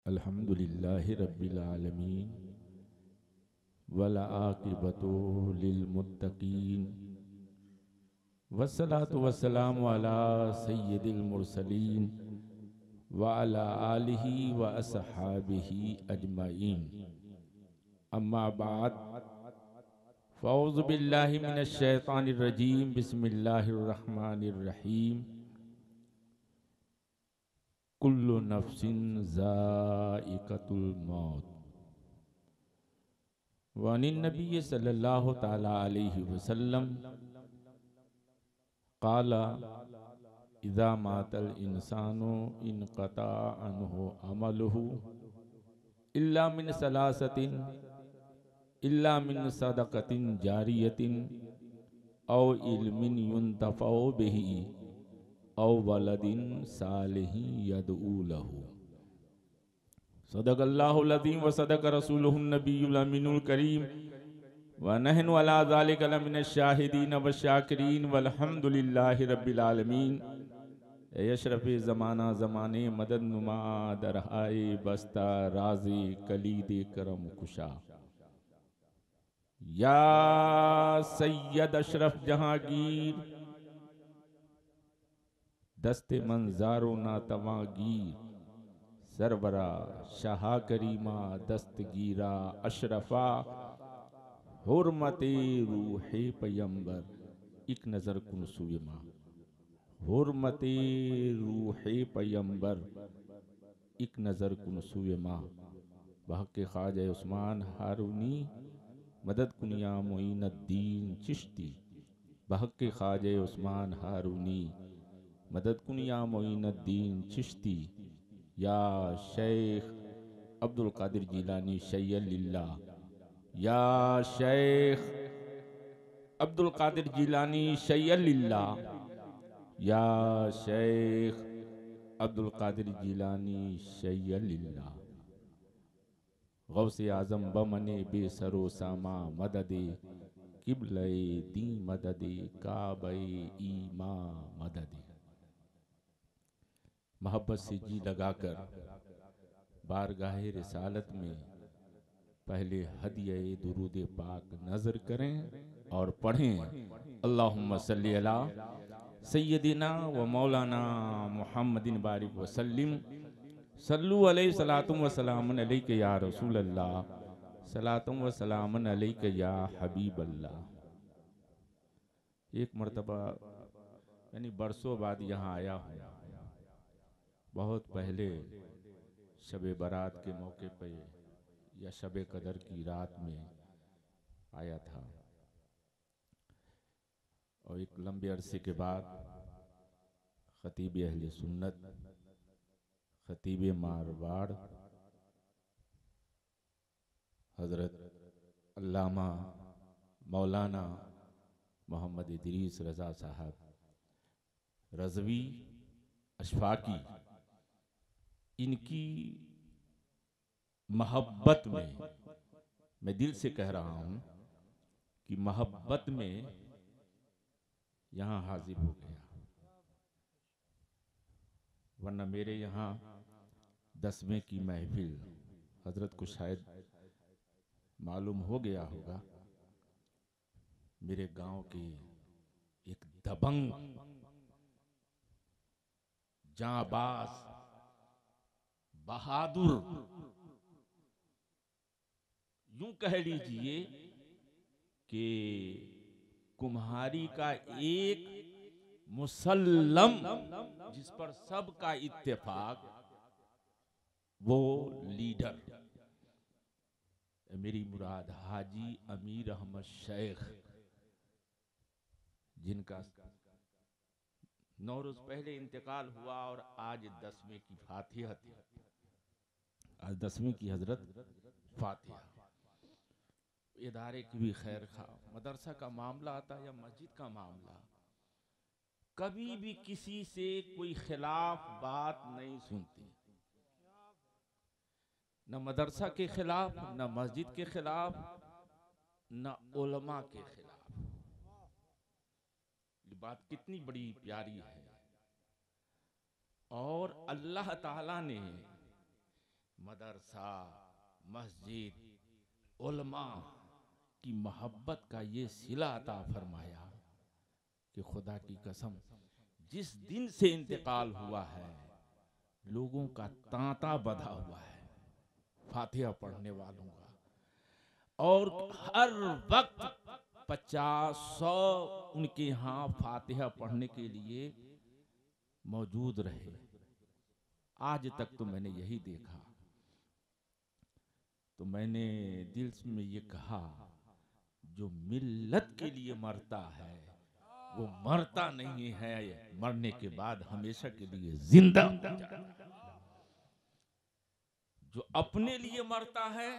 अल्हम्दुलिल्लाहि रब्बिल आलमीन वल आक़िबतु लिल मुत्तक़ीन वस्सलातु वस्सलामु अला सय्यिदिल मुरसलीन व अला आलिहि व अस्हाबिहि अजमईन। अम्मा बाद फ़औज़ु बिल्लाहि मिनश शैतानिर रजीम बिस्मिल्लाहिर रहमानिर रहीम। कुल्लु नफ्सिन ज़ाइक़तुल मौत। वनिन नबी सल्लल्लाहु तआला अलैहि वसल्लम क़ाला इज़ा मातल इंसानु इनक़ता अन्हु अमलुहु इल्ला मिन सलासतिन इल्ला मिन सदक़तिन जारियतिन औ इल्मिन युन्तफ़उ बिही औ वलदिन सालिहिन यदऊ लहू। सदक़ल्लाहुल अज़ीम व सदक़ रसूलुहुन नबियुल अमीनुल करीम व नहनु अला ज़ालिका लमिनश शाहिदीन व शाकिरीन वल्हम्दुलिल्लाहि रब्बिल आलमीन। यशरफ़े ज़माना ज़माने मदद नुमा दरहाए बस्ता राज़े कलीदे करम कुशा या सैयद अशरफ जहांगीर दस्ते मंजारो ना तवागीर सरवरा शाह करीमा दस्तगीरा अशरफा हुर्मते रूहे पयंबर। एक नजर कुन सुए माँ हुर्मते रूहे पयंबर। एक नजर कुन सुए माँ बहक ख्वाजा उस्मान हारूनी मदद कुनिया मोइनुद्दीन चिश्ती। बहक ख्वाजा उस्मान हारूनी मदद कुनिया मोइनुद्दीन चिश्ती। या शेख अब्दुल कादिर जिलानी शय्यलिल्लाह। या शेख अब्दुल कादिर जिलानी शय्यलिल्लाह। या शेख अब्दुल कादिर जिलानी शय्यलिल्लाह। गौसे आजम बमने बेसरो सामा मददे किबले दी मददे काबे ईमा मददे। मोहब्बत से जी लगाकर बारगाहे रिसालत में पहले हदिये दुरूद पाक नजर करें और पढ़ें। अल्लाहुम्मा सल्ली अला सय्यदिना व मौलाना मुहम्मदिन बारिक वसल्लिम सल्लु अलैहि सलातुम व सलामुन अलैका या रसूल अल्लाह सलातुम व सलामुन अलैका या हबीब अल्लाह। एक मर्तबा यानी बरसों बाद यहाँ आया हूँ। बहुत पहले शबे बारात के मौके पे या शबे कदर की रात में आया था और एक लंबे अरसे के बाद खतीब अहले सुन्नत खतीब मारवाड़ हजरत अल्लामा मौलाना मोहम्मद इदरीस रजा साहब रज़वी अशफाकी इनकी मोहब्बत में मैं दिल से कह रहा हूं कि मोहब्बत में यहां हाजिर हो गया, वरना मेरे यहां 10वें की महफिल हजरत को शायद मालूम हो गया होगा। मेरे गांव के एक दबंग जांबाज बहादुर यूं कह लीजिए कि कुम्हारी का एक मुसल्लम जिस पर सबका इत्तेफाक वो लीडर मेरी मुराद हाजी अमीर अहमद शेख, जिनका 9 रोज पहले इंतकाल हुआ और आज 10वें की फातिहा थी। आज 10वीं की हजरत फातिहा। इदारे की भी खैर खा, मदरसा का मामला आता या मस्जिद का मामला, कभी भी किसी से कोई खिलाफ बात नहीं सुनती, न मदरसा के खिलाफ, न मस्जिद के खिलाफ, न उलमा के खिलाफ। ये बात कितनी बड़ी प्यारी है। और अल्लाह ताला ने मदरसा, मस्जिद, उलमा की मोहब्बत का ये सिला अता फरमाया कि खुदा की कसम जिस दिन से इंतकाल हुआ है लोगों का तांता बंधा हुआ है फातिहा पढ़ने वालों का, और हर वक्त 50-100 उनके यहाँ फातिहा पढ़ने के लिए मौजूद रहे। आज तक तो मैंने यही देखा। तो मैंने दिल में ये कहा, जो मिल्लत के लिए मरता है वो मरता नहीं है, मरने के बाद हमेशा के लिए जिंदा हो जाता है। जो अपने लिए मरता है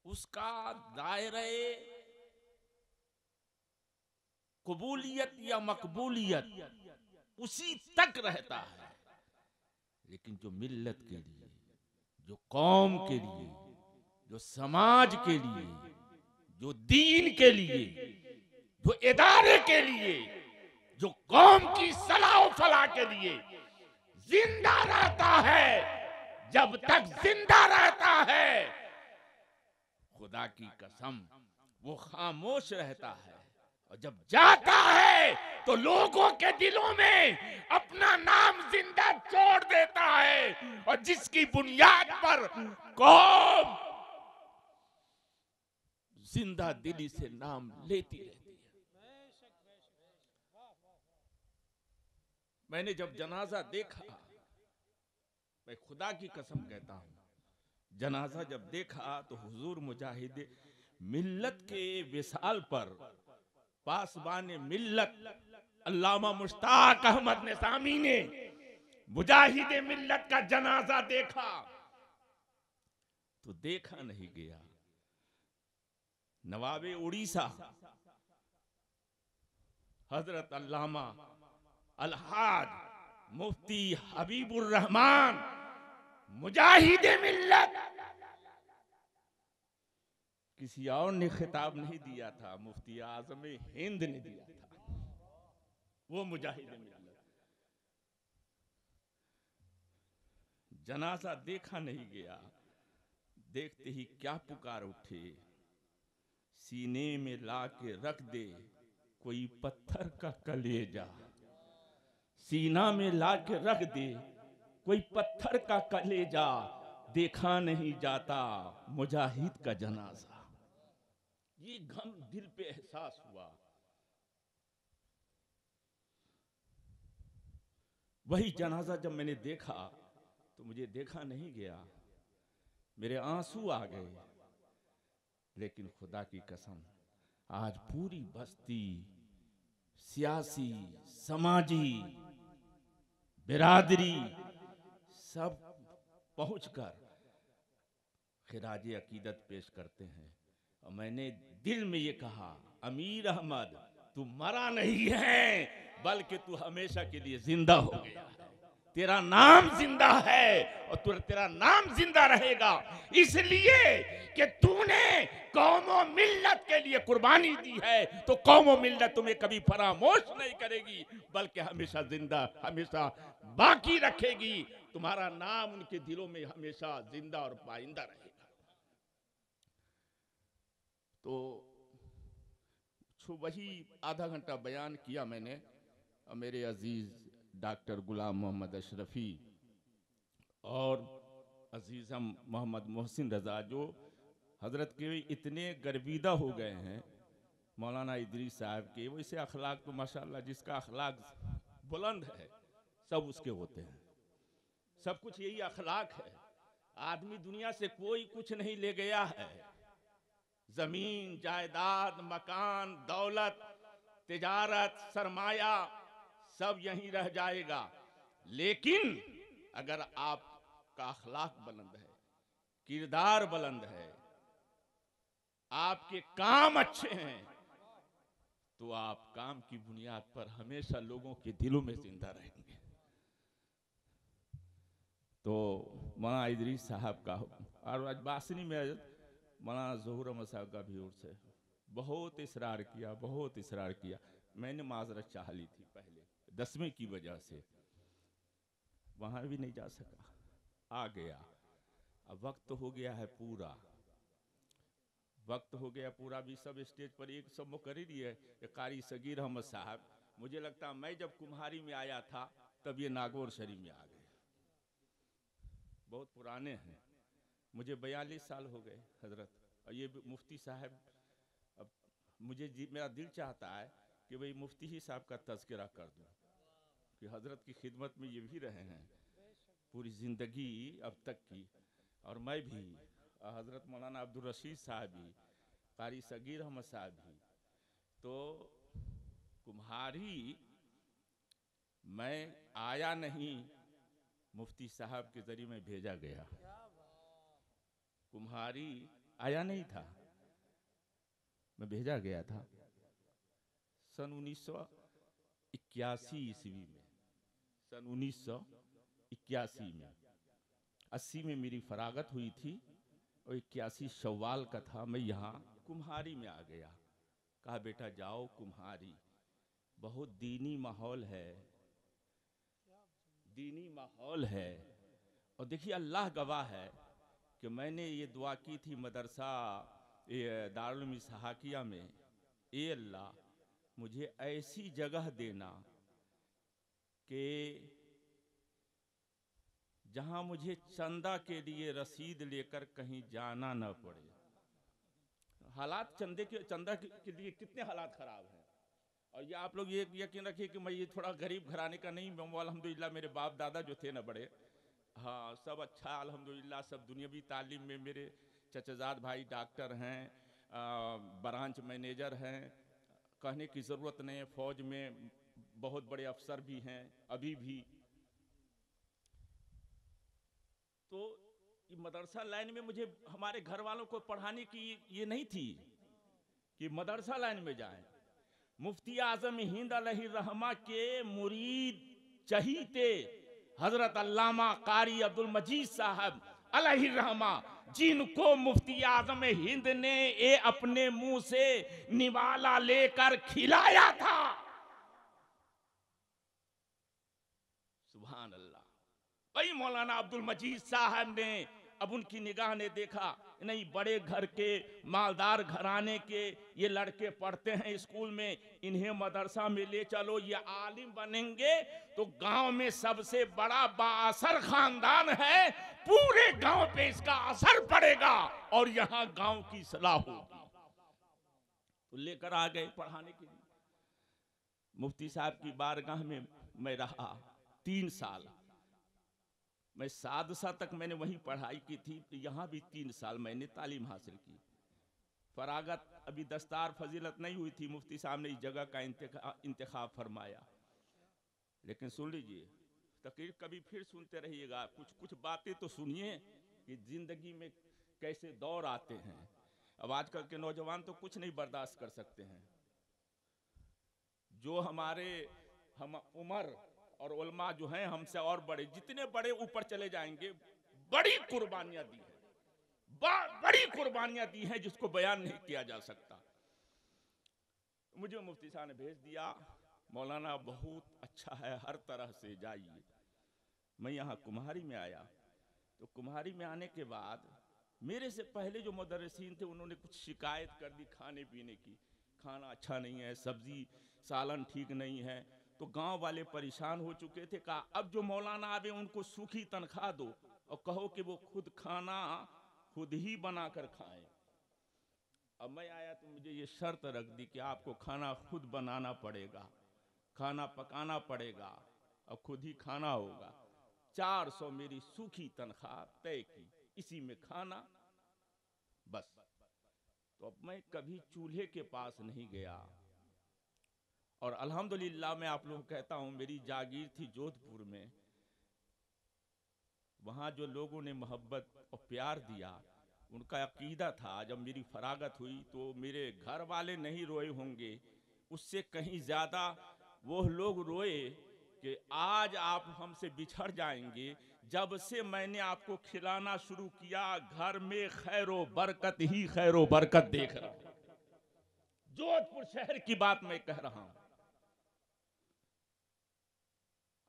उसका दायरे कबूलियत या मकबूलियत उसी तक रहता है, लेकिन जो मिल्लत के लिए, जो कौम के लिए, जो समाज के लिए, जो दीन के लिए, जो इदारे के लिए, जो कौम की सलाह फलाह के लिए जिंदा रहता है, जब तक जिंदा रहता है खुदा की कसम वो खामोश रहता है, और जब जाता है तो लोगों के दिलों में अपना नाम जिंदा छोड़ देता है, और जिसकी बुनियाद पर कौम जिंदा दिली से नाम लेती रहती है। मैंने जब जनाजा देखा, मैं खुदा की कसम कहता हूं, जनाजा जब देखा तो हुजूर मुजाहिद मिल्लत के विसाल पर पासबान मिल्लत अल्लामा मुश्ताक अहमद निज़ामी ने मुजाहिद मिल्लत का जनाजा देखा तो देखा नहीं गया। नवाबे उड़ीसा हजरत अल्लामा अलहाज मुफ्ती हबीबुर रहमान मुजाहिद मिल्लत, किसी और ने खिताब नहीं दिया था, मुफ्ती आजम हिंद ने दिया था, वो मुजाहिद मिल्लत। जनाजा देखा नहीं गया, देखते ही क्या पुकार उठे, सीने में ला के रख दे कोई पत्थर का कलेजा, सीना में ला के रख दे कोई पत्थर का कलेजा, देखा नहीं जाता मुजाहिद का जनाजा। ये गम दिल पे एहसास हुआ। वही जनाजा जब मैंने देखा तो मुझे देखा नहीं गया, मेरे आंसू आ गए। लेकिन खुदा की कसम आज पूरी बस्ती, सियासी, समाजी, बिरादरी सब पहुंचकर खिराज अकीदत पेश करते हैं। और मैंने दिल में ये कहा, अमीर अहमद तू मरा नहीं है, बल्कि तू हमेशा के लिए जिंदा हो गया है। तेरा नाम जिंदा है और तेरा नाम जिंदा रहेगा, इसलिए कि तूने कौम और मिल्लत के लिए कुर्बानी दी है। तो कौम और मिल्लत तुम्हें कभी फरामोश नहीं करेगी, बल्कि हमेशा जिंदा, हमेशा बाकी रखेगी। तुम्हारा नाम उनके दिलों में हमेशा जिंदा और पाइंदा रहेगा। तो वही आधा घंटा बयान किया मैंने, और मेरे अजीज डॉक्टर गुलाम मोहम्मद अशरफी और अजीज हम मोहम्मद मोहसिन रजा, जो हजरत के इतने गर्विदा हो गए हैं मौलाना इदरीस साहब के, वैसे अखलाक तो माशाल्लाह जिसका अखलाक बुलंद है सब उसके होते हैं, सब कुछ यही अखलाक है। आदमी दुनिया से कोई कुछ नहीं ले गया है, जमीन जायदाद मकान दौलत तिजारत सरमाया सब यहीं रह जाएगा, लेकिन अगर आपका अखलाक बुलंद है, किरदार बुलंद है, आपके काम अच्छे हैं, तो आप काम की बुनियाद पर हमेशा लोगों के दिलों में जिंदा रहेंगे। तो मौलाना इदरीस साहब का, और आज बासनी में मौलाना ज़हूर अहमद साहब का भी उर्स है, बहुत इसरार किया, बहुत इसरार किया। मैंने माजरत चाह ली थी पहले 10वें की वजह से, वहां भी नहीं जा सका। आ गया। अब वक्त हो गया है पूरा, वक्त हो गया पूरा। भी सब स्टेज पर एक सब मुकर्रिर है कारी सगीर अहमद साहब। मुझे लगता मैं जब कुम्हारी में आया था तब ये नागौर शरीफ में आ गए। बहुत पुराने हैं, मुझे 42 साल हो गए हजरत। और ये मुफ्ती साहब, अब मुझे मेरा दिल चाहता है कि भाई मुफ्ती ही साहब का तज़किरा कर दूं कि हजरत की खिदमत में ये भी रहे हैं पूरी ज़िंदगी अब तक की। और मैं भी, हजरत मौलाना अब्दुल रशीद साहब भी, कारी सगीर अहमद साहब भी। तो कुम्हारी मैं आया नहीं, मुफ्ती साहब के जरिए में भेजा गया। कुम्हारी आया नहीं था, मैं भेजा गया था सन 1981 ईस्वी में। सन 1981 में, 80 में मेरी फरागत हुई थी और 81 शव्वाल का था। मैं यहाँ कुम्हारी में आ गया। कहा बेटा जाओ कुम्हारी, बहुत दीनी माहौल है, दीनी माहौल है। और देखिए अल्लाह गवाह है कि मैंने ये दुआ की थी मदरसा दारुल उलूम सहाकिया में, ए अल्लाह मुझे ऐसी जगह देना कि जहां मुझे चंदा के लिए रसीद लेकर कहीं जाना न पड़े। हालात चंदा के लिए कितने हालात खराब हैं। और ये आप लोग ये यकीन रखिए कि मैं ये थोड़ा गरीब घराने का नहीं, मैं अल्हम्दुलिल्लाह मेरे बाप दादा जो थे ना बड़े, हाँ सब अच्छा अल्हम्दुलिल्लाह, सब दुनियावी तालीम में। मेरे चचेजाद भाई डॉक्टर हैं, ब्रांच मैनेजर हैं, कहने की ज़रूरत नहीं है। फौज में बहुत बड़े अफसर भी हैं अभी भी। तो मदरसा लाइन में मुझे हमारे घर वालों को पढ़ाने की ये नहीं थी कि मदरसा लाइन में जाएं। मुफ्ती आजम हिंद अलैहिर्रहमा के मुरीद चहीते हजरत अल्लामा कारी अब्दुल मजीद साहब अलैहिर्रहमा, जिनको मुफ्ती आजम हिंद ने ये अपने मुंह से निवाला लेकर खिलाया था। सुभान अल्लाह। वही मौलाना अब्दुल मजीद साहब ने, अब उनकी निगाह ने देखा नहीं बड़े घर के मालदार घराने के ये लड़के पढ़ते हैं स्कूल में, इन्हें मदरसा में ले चलो, ये आलिम बनेंगे तो गांव में सबसे बड़ा बाअसर खानदान है, पूरे गांव पे इसका असर पड़ेगा और यहाँ गांव की सलाह होगी। तो लेकर आ गए पढ़ाने के लिए। मुफ्ती साहब की बारगाह में मैं रहा 3 साल। मैं सादसा तक मैंने वहीं पढ़ाई की थी, यहाँ भी 3 साल मैंने तालीम हासिल की। फरागत अभी दस्तार फजीलत नहीं हुई थी, मुफ्ती साहब ने इस जगह का इंतखाब फरमाया। लेकिन सुन लीजिए, तकरीर कभी फिर सुनते रहिएगा, कुछ कुछ बातें तो सुनिए कि जिंदगी में कैसे दौर आते हैं। अब आजकल के नौजवान तो कुछ नहीं बर्दाश्त कर सकते हैं। जो हमारे हम उम्र और उलमा जो हैं हमसे और बड़े, जितने बड़े ऊपर चले जाएंगे, बड़ी कुर्बानियां दी हैं, बड़ी कुर्बानियां दी हैं जिसको बयान नहीं किया जा सकता। मुझे मुफ्ती साहब ने भेज दिया, मौलाना बहुत अच्छा है, हर तरह से जाइए। मैं यहाँ कुम्हारी में आया। तो कुम्हारी में आने के बाद मेरे से पहले जो मुदर्रिसीन थे उन्होंने कुछ शिकायत कर दी खाने पीने की, खाना अच्छा नहीं है, सब्जी सालन ठीक नहीं है। तो गांव वाले परेशान हो चुके थे। कहा अब जो मौलाना आवे उनको सूखी तनख्वाह दो और कहो कि वो खुद खाना खुद ही बनाकर खाएं। अब मैं आया तो मुझे ये शर्त रख दी कि आपको खाना खुद बनाना पड़ेगा, खाना पकाना पड़ेगा और खुद ही खाना होगा। 400 मेरी सूखी तनख्वाह तय की, इसी में खाना बस। तो अब मैं कभी चूल्हे के पास नहीं गया। और अल्हम्दुलिल्लाह मैं आप लोगों को कहता हूँ, मेरी जागीर थी जोधपुर में, वहाँ जो लोगों ने मोहब्बत और प्यार दिया, उनका अकीदा था जब मेरी फरागत हुई तो मेरे घर वाले नहीं रोए होंगे, उससे कहीं ज़्यादा वो लोग रोए कि आज आप हमसे बिछड़ जाएंगे। जब से मैंने आपको खिलाना शुरू किया घर में खैरो बरकत ही खैरो बरकत देख रहा हूं। जोधपुर शहर की बात मैं कह रहा हूं।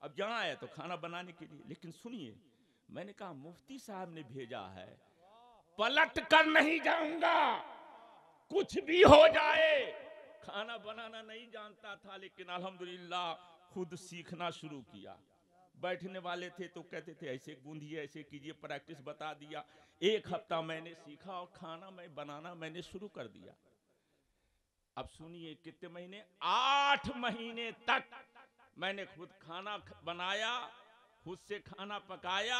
अब यहाँ आया तो खाना बनाने के लिए, लेकिन सुनिए मैंने कहा मुफ्ती साहब ने भेजा है, पलट कर नहीं जाऊंगा, कुछ भी हो जाए। खाना बनाना नहीं जानता था, लेकिन अल्हम्दुलिल्लाह खुद सीखना शुरू किया। बैठने वाले थे तो कहते थे ऐसे गूंधिए, ऐसे कीजिए, प्रैक्टिस बता दिया। एक हफ्ता मैंने सीखा और खाना मैं बनाना मैंने शुरू कर दिया। अब सुनिए कितने महीने, 8 महीने तक मैंने खुद खाना बनाया, खुद से खाना पकाया,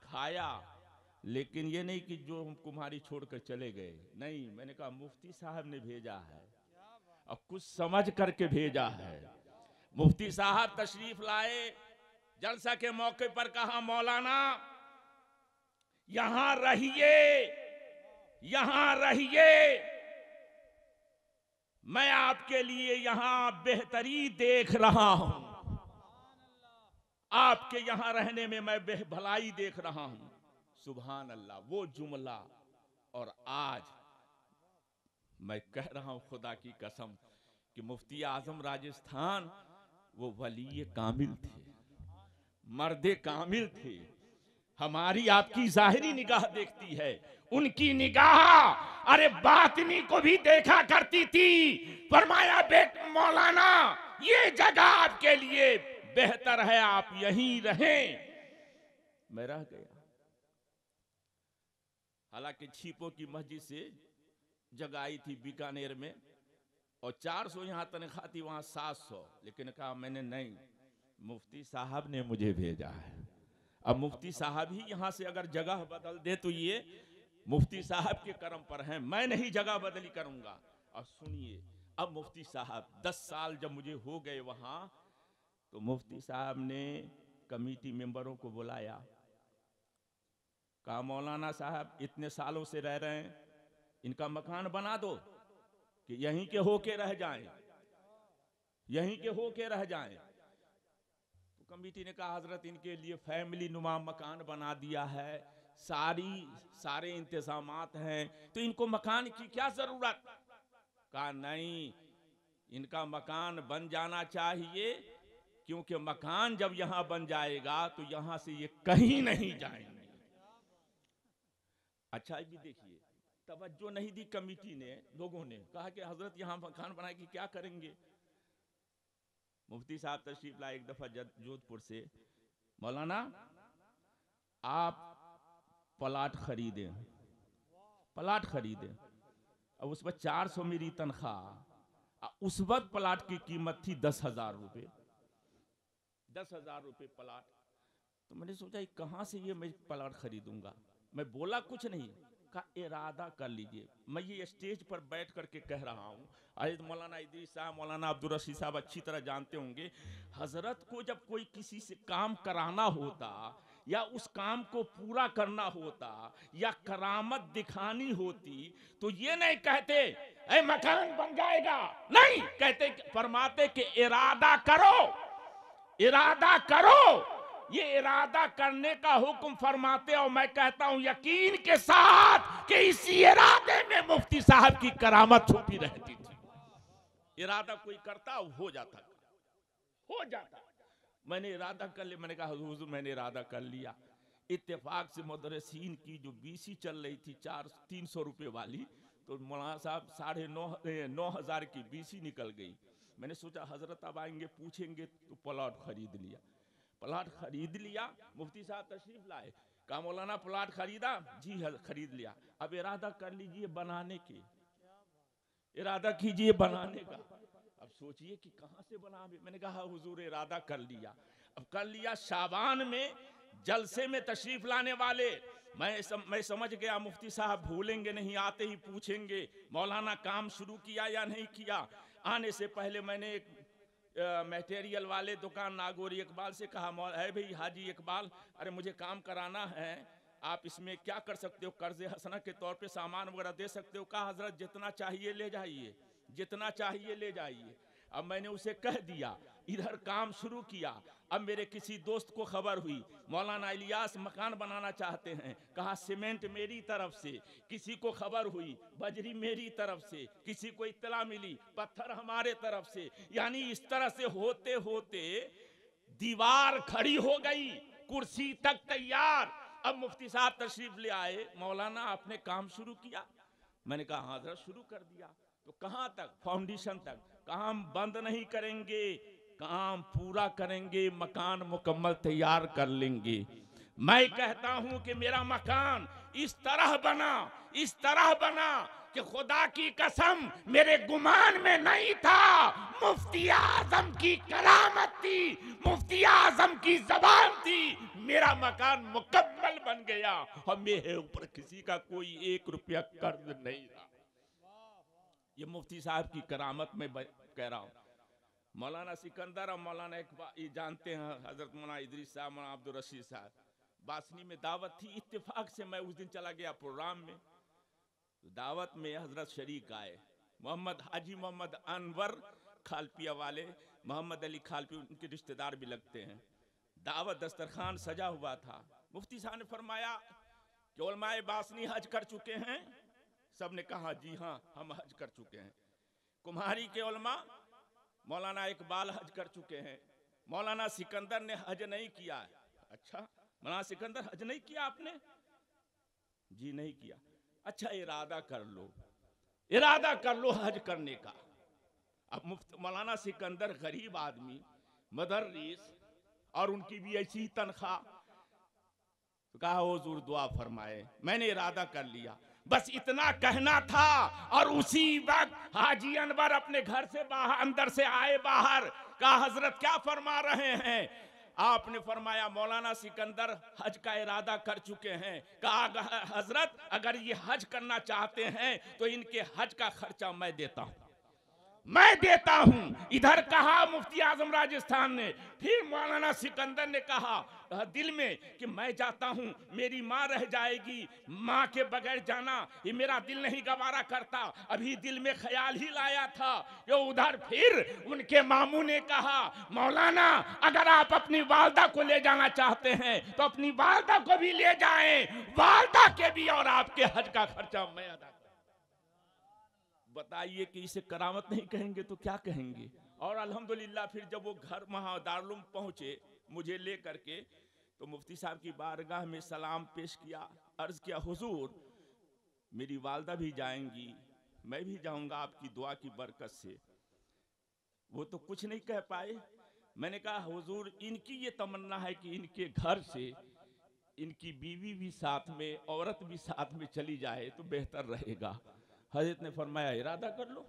खाया। लेकिन ये नहीं कि जो हम कुम्हारी छोड़कर चले गए, नहीं, मैंने कहा मुफ्ती साहब ने भेजा है और कुछ समझ करके भेजा है। मुफ्ती साहब तशरीफ लाए, जलसा के मौके पर कहा मौलाना यहां रहिए, यहां रहिए, मैं आपके लिए यहां बेहतरी देख रहा हूं, आपके यहां रहने में मैं भलाई देख रहा हूं। सुभान अल्लाह, वो जुमला। और आज मैं कह रहा हूं खुदा की कसम कि मुफ्ती आजम राजस्थान वो वली कामिल थे, मर्दे कामिल थे। हमारी आपकी जाहिरी निगाह देखती है, उनकी निगाह अरे बातिनी को भी देखा करती थी। फरमाया बेटा मौलाना ये जगह आपके लिए बेहतर है, आप यहीं रहें। मैं रह गया। हालांकि छीपों की मस्जिद से जगह आई थी बीकानेर में, और 400 यहां तनख्वाह थी, वहां 700। लेकिन कहा मैंने नहीं, मुफ्ती साहब ने मुझे भेजा है। अब मुफ्ती साहब ही यहां से अगर जगह बदल दे तो ये मुफ्ती साहब के करम पर हैं, मैं नहीं जगह बदली करूंगा। और सुनिए, अब मुफ्ती साहब 10 साल जब मुझे हो गए वहां, तो मुफ्ती साहब ने कमेटी मेंबरों को बुलाया, कहा मौलाना साहब इतने सालों से रह रहे हैं, इनका मकान बना दो कि यहीं के होके रह जाएं, यहीं के होके रह जाएं। तो कमेटी ने कहा हजरत इनके लिए फैमिली नुमा मकान बना दिया है, सारे इंतजामात हैं, तो इनको मकान की क्या जरूरत। कहा नहीं, इनका मकान बन जाना चाहिए, क्योंकि मकान जब यहां बन जाएगा तो यहां से ये कहीं नहीं जाएंगे। अच्छा भी देखिए, तवज्जो नहीं दी कमेटी ने, लोगों ने कहा कि हजरत यहां मकान बनाए कि क्या करेंगे। मुफ्ती साहब तशरीफ लाए एक दफा जोधपुर से, मौलाना आप प्लाट खरीदें, प्लाट खरीदें। अब उस पर 400 मेरी तनख्वाह, उस वक्त प्लाट की कीमत थी 10,000 रुपये, 10,000 रुपये प्लाट। तो मैंने सोचा कहां से ये मैं प्लाट खरीदूंगा। मैं बोला कुछ नहीं, का इरादा कर लीजिए। मैं ये स्टेज पर बैठ करके कह रहा हूँ, आज मौलाना इदरीस साहब, मौलाना अब्दुल रशीद साहब अच्छी तरह जानते होंगे, हजरत को जब कोई किसी से काम कराना होता या उस काम को पूरा करना होता या करामत दिखानी होती, तो ये नहीं कहते ऐ मकान बन जाएगा, नहीं कहते, फरमाते कि इरादा करो, इरादा करो। ये इरादा करने का हुक्म फरमाते, और मैं कहता हूं यकीन के साथ कि इसी इरादे में मुफ्ती साहब की करामत छुपी रहती थी। इरादा कोई करता हो जाता, हो जाता। मैंने इरादा कर लिया, मैंने कहा हुजूर मैंने इरादा कर लिया। इत्तेफाक से मदरसीन की जो बीसी चल रही थी 300 रुपए वाली, तो मौलाना साहब 9,500 की बीसी निकल गई। मैंने सोचा हजरत अब आएंगे पूछेंगे, तो प्लॉट खरीद लिया। प्लाट खरीद लिया, मुफ्ती साहब तशरीफ लाए, कहा मौलाना प्लाट खरीदा, जी खरीद लिया। अब इरादा कर लीजिए बनाने के, इरादा कीजिए बनाने का। अब सोचिए कि कहां से बना। मैंने कहा हुजूर इरादा कर लिया। अब कर लिया, शाबान में जलसे में तशरीफ लाने वाले, मैं समझ गया मुफ्ती साहब भूलेंगे नहीं, आते ही पूछेंगे मौलाना काम शुरू किया या नहीं किया। आने से पहले मैंने एक मटेरियल वाले दुकान नागौरी इकबाल से कहा, है भाई हाजी इकबाल, अरे मुझे काम कराना है, आप इसमें क्या कर सकते हो, कर्ज हसना के तौर पे सामान वगैरह दे सकते हो। कहा हजरत जितना चाहिए ले जाइए, जितना चाहिए ले जाइए। अब मैंने उसे कह दिया, इधर काम शुरू किया। अब मेरे किसी दोस्त को खबर हुई मौलाना इलियास मकान बनाना चाहते हैं, कहा सीमेंट मेरी तरफ से, किसी को खबर हुई बजरी मेरी तरफ से, किसी को इत्तला मिली पत्थर हमारे तरफ से। यानी इस तरह से होते होते दीवार खड़ी हो गई, कुर्सी तक तैयार। अब मुफ्ती साहब तशरीफ ले आए, मौलाना आपने काम शुरू किया? मैंने कहा हाँ हजरत शुरू कर दिया। तो कहाँ तक? फाउंडेशन तक। काम बंद नहीं करेंगे, काम पूरा करेंगे, मकान मुकम्मल तैयार कर लेंगे। मैं कहता हूं कि मेरा मकान इस तरह बना, इस तरह बना कि खुदा की कसम मेरे गुमान में नहीं था। मुफ्ती आजम की करामत थी, मुफ्ती आजम की जबान थी। मेरा मकान मुकम्मल बन गया और मेरे ऊपर किसी का कोई 1 रुपया कर्ज नहीं रहा। ये मुफ्ती साहब की करामत में कह रहा हूं। मौलाना सिकंदर और मौलाना ये जानते हैं, हजरत मौलाना इदरीस साहब, मौलाना अब्दुल रशीद साहब, बासनी में दावत थी। इत्तेफाक से मैं उस दिन चला गया प्रोग्राम में। दावत में हजरत शरीक आए, मोहम्मद हाजी मोहम्मद अनवर खालपिया वाले, मोहम्मद अली खालपी उनके रिश्तेदार भी लगते हैं। दावत दस्तरखान सजा हुआ था। मुफ्ती साहब ने फरमाया कि उलमाए बासनी हज कर चुके हैं? सब ने कहा जी हाँ हम हज कर चुके हैं। कुम्हारी के उलमा मौलाना इकबाल हज कर चुके हैं, मौलाना सिकंदर ने हज नहीं किया है। अच्छा मौलाना सिकंदर हज नहीं किया आपने? जी नहीं किया। अच्छा इरादा कर लो, इरादा कर लो हज करने का। अब मौलाना सिकंदर गरीब आदमी, मदररीस, और उनकी भी ऐसी तनख्वाह। तो कहा हुजूर दुआ फरमाए। मैंने इरादा कर लिया, बस इतना कहना था। और उसी वक्त हाजी अनवर अपने घर से बाहर, अंदर से आए बाहर। कहा हजरत क्या फरमा रहे हैं? आपने फरमाया मौलाना सिकंदर हज का इरादा कर चुके हैं। कहा हजरत अगर ये हज करना चाहते हैं तो इनके हज का खर्चा मैं देता हूं, मैं देता हूं। इधर कहा मुफ्ती आजम राजस्थान ने। फिर मौलाना सिकंदर ने कहा दिल में कि मैं जाता हूं, मेरी माँ रह जाएगी, माँ के बगैर जाना ये मेरा दिल नहीं गवारा करता। अभी दिल में ख्याल ही लाया था कि उधर फिर उनके मामू ने कहा मौलाना अगर आप अपनी वालदा को ले जाना चाहते हैं तो अपनी वालदा को भी ले जाएं, वालदा के भी और आपके हज का खर्चा मैं अदा। बताइए कि इसे करामत नहीं कहेंगे तो क्या कहेंगे? और अल्हम्दुलिल्लाह फिर जब वो घर वहां दारुल पहुंचे मुझे लेकर के, तो मुफ्ती साहब की बारगाह में सलाम पेश किया, अर्ज किया हुजूर मेरी वालदा भी जाएंगी, मैं भी जाऊंगा आपकी दुआ की बरकत से। वो तो कुछ नहीं कह पाए। मैंने कहा हुजूर इनकी ये तमन्ना है कि इनके घर से इनकी बीवी भी साथ में, औरत भी साथ में चली जाए तो बेहतर रहेगा। हजरत ने फरमाया इरादा कर लो,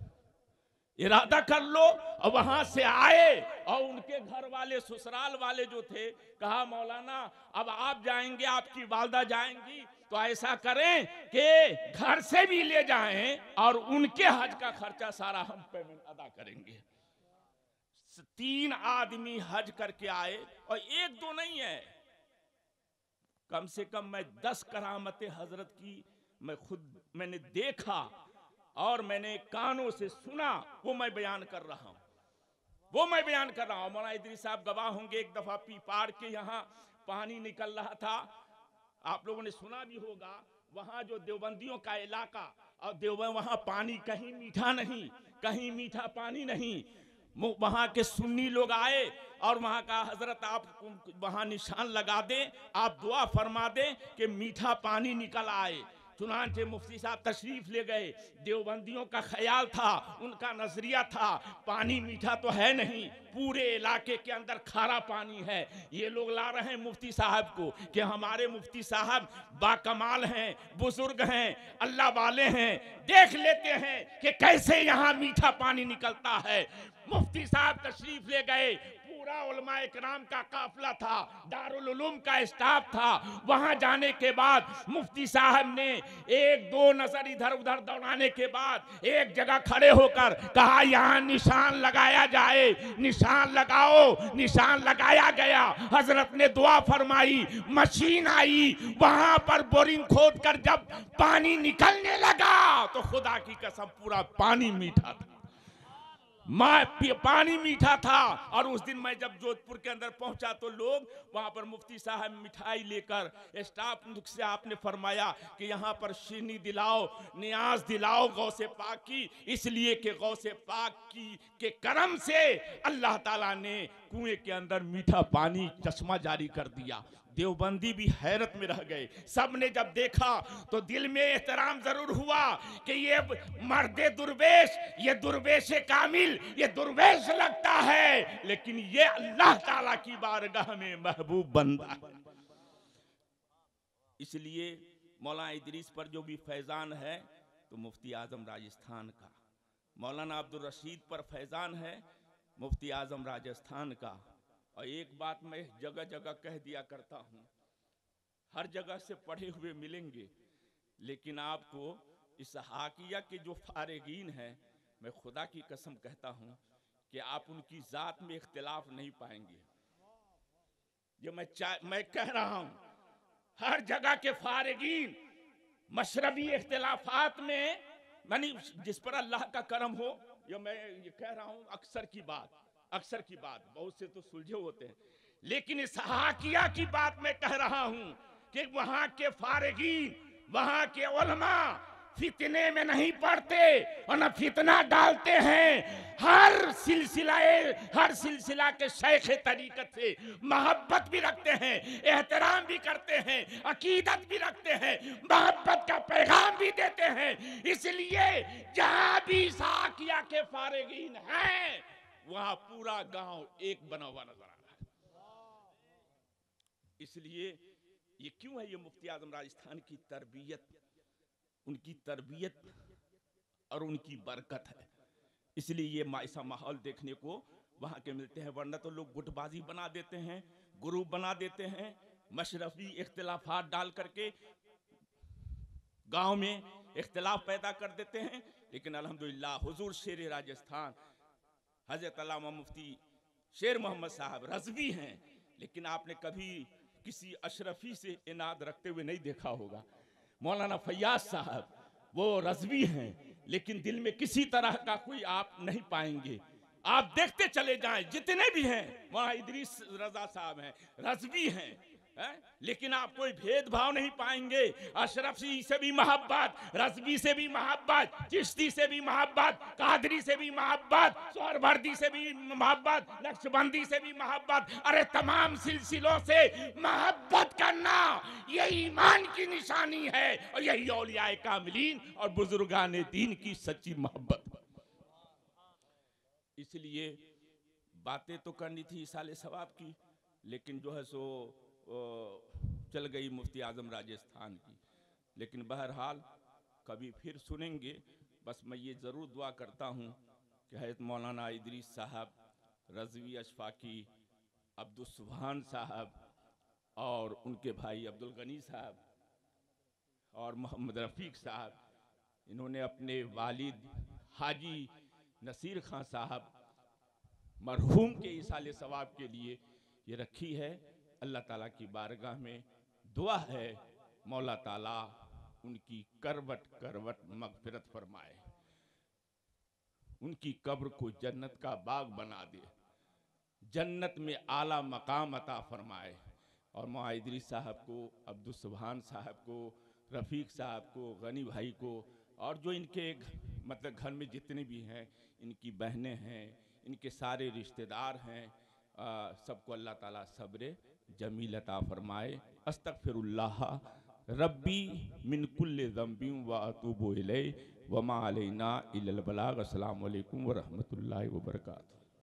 इरादा कर लो। और वहां से आए और उनके घर वाले ससुराल वाले जो थे कहा मौलाना अब आप जाएंगे, आपकी वालदा जाएंगी तो ऐसा करें कि घर से भी ले जाएं और उनके हज का खर्चा सारा हम पेमेंट अदा करेंगे। 3 आदमी हज करके आए और 1-2 नहीं है, कम से कम मैं 10 करामतें हजरत की मैंने देखा और मैंने कानों से सुना, वो मैं बयान कर रहा हूं, वो मैं बयान कर रहा हूं। मौलाना इदरीस साहब गवाह होंगे, एक दफा पीपाड़ के यहाँ पानी निकल रहा था, आप लोगों ने सुना भी होगा। वहां जो देवबंदियों का इलाका और देवबंद, वहां पानी कहीं मीठा नहीं, कहीं मीठा पानी नहीं। वहां के सुन्नी लोग आए और वहां का हजरत आप वहां निशान लगा दें, आप दुआ फरमा दें कि मीठा पानी निकल आए। चुनांचे मुफ्ती साहब तशरीफ ले गए। देवबंदियों का ख्याल था, उनका नजरिया था पानी मीठा तो है नहीं, पूरे इलाके के अंदर खारा पानी है। ये लोग ला रहे हैं मुफ्ती साहब को कि हमारे मुफ्ती साहब बाकमाल हैं, बुजुर्ग हैं, अल्लाह वाले हैं, देख लेते हैं कि कैसे यहाँ मीठा पानी निकलता है। मुफ्ती साहब तशरीफ ले गए, पूरा उलमाए किराम का काफिला था, दारुल उलूम का स्टाफ था। वहां जाने के बाद मुफ्ती साहब ने 1-2 नजर इधर उधर दौड़ाने के बाद एक जगह खड़े होकर कहा यहाँ निशान लगाया जाए, निशान लगाओ। निशान लगाया गया, हजरत ने दुआ फरमाई, मशीन आई, वहां पर बोरिंग खोद कर जब पानी निकलने लगा तो खुदा की कसम पूरा पानी मीठा था, पानी मीठा था। और उस दिन मैं जब जोधपुर के अंदर पहुंचा तो लोग वहां पर मुफ्ती साहब मिठाई लेकर, स्टाफ से आपने फरमाया कि यहाँ पर शीनी दिलाओ, नियाज दिलाओ गौसे पाक की, इसलिए कि गौसे पाक की के करम से अल्लाह ताला ने कुएं के अंदर मीठा पानी चश्मा जारी कर दिया। देवबंदी भी हैरत में रह गए। सब ने जब देखा तो दिल में एहतराम जरूर हुआ कि ये मर्दे दुर्वेश, ये दुर्वेश कामिल, ये दुर्वेश लगता है, लेकिन ये अल्लाह ताला की बारगाह में महबूब बंदा। इसलिए मौलाना इदरीस पर जो भी फैजान है तो मुफ्ती आजम राजस्थान का, मौलाना अब्दुल रशीद पर फैजान है मुफ्ती आजम राजस्थान का। और एक बात मैं जगह जगह कह दिया करता हूँ, हर जगह से पढ़े हुए मिलेंगे, लेकिन आपको इस हाकिया के जो फारिगीन हैं, मैं खुदा की कसम कहता हूँ कि आप उनकी ज़ात में इख्तिलाफ नहीं पाएंगे। जो मैं कह रहा हूँ, हर जगह के फारिगीन मशरबी इख्तिलाफात में, मानी जिस पर अल्लाह का करम हो, ये मैं ये कह रहा हूँ अक्सर की बात, बहुत से तो सुलझे होते हैं, लेकिन इस हाकिया की बात मैं कह रहा हूं कि वहां के फारिगीन, वहां के उलमा फितने में नहीं पड़ते और न फितना डालते हैं। हर सिलसिला के शेख तरीकत से मोहब्बत भी रखते हैं, एहतराम भी करते हैं, अकीदत भी रखते हैं, मोहब्बत का पैगाम भी देते हैं। इसलिए जहां भी साकिया के फारिगीन हैं, वहां पूरा गांव एक बना हुआ नजर आ रहा है। इसलिए ये क्यों है? ये मुफ्ती आजम राजस्थान की तरबियत, उनकी तरबियत और उनकी बरकत है। इसलिए ये ऐसा माहौल देखने को वहां के मिलते हैं, वरना तो लोग गुटबाजी बना देते हैं, ग्रुप बना देते हैं, मशरफी इख्तिलाफात डाल करके गांव में इख्तिलाफ पैदा कर देते हैं। लेकिन अल्हम्दुलिल्लाह हुजूर शेर राजस्थान हजरत अल्लामा मुफ्ती शेर मोहम्मद साहब रज़वी हैं, लेकिन आपने कभी किसी अशरफी से इनाद रखते हुए नहीं देखा होगा। मौलाना फैयाज साहब वो रज़वी हैं, लेकिन दिल में किसी तरह का कोई आप नहीं पाएंगे। आप देखते चले जाएं, जितने भी हैं, मौलाना इदरीस रजा साहब हैं, रज़वी हैं, लेकिन आप कोई भेदभाव नहीं पाएंगे। अशरफी से भी मोहब्बत, रज़वी से भी मोहब्बत, चिश्ती से भी मोहब्बत, कादरी से भी मोहब्बत, सोहरवर्दी से भी मोहब्बत, नक्शबंदी से भी मोहब्बत। अरे तमाम सिलसिलों से मोहब्बत करना ये ईमान की निशानी है, और यही औलियाए कामिलीन और बुजुर्गान दीन की सच्ची मोहब्बत। इसलिए बातें तो करनी थी इसाले सवाब की, लेकिन जो है सो चल गई मुफ्ती आजम राजस्थान की। लेकिन बहरहाल कभी फिर सुनेंगे। बस मैं ये ज़रूर दुआ करता हूँ कि हज़रत मौलाना इदरीस साहब, रज़वी अशफाकी, अब्दुल सुभान साहब और उनके भाई अब्दुल गनी साहब और मोहम्मद रफ़ीक साहब, इन्होंने अपने वालिद हाजी नसीर खां साहब मरहूम के इसाले सवाब के लिए ये रखी है। अल्लाह ताला की बारगाह में दुआ है, मौला ताला उनकी करवट करवट मग़फ़िरत फरमाए, उनकी कब्र को जन्नत का बाग बना दे, जन्नत में आला मकाम अता फरमाए। और मौलाना इदरीस साहब को, अब्दुल सुभान साहब को, रफ़ीक साहब को, गनी भाई को, और जो इनके मतलब घर में जितने भी हैं, इनकी बहनें हैं, इनके सारे रिश्तेदार हैं, सबको अल्लाह ताला सब्र जमील अता फरमाए। अस्तगफिरुल्लाह रब्बी मिन कुल्लि ज़ंबिन व अतूबु इलैहि व मा अलैना इल्लल बलाग। अस्सलामु अलैकुम व रहमतुल्लाहि व बरकातुहू।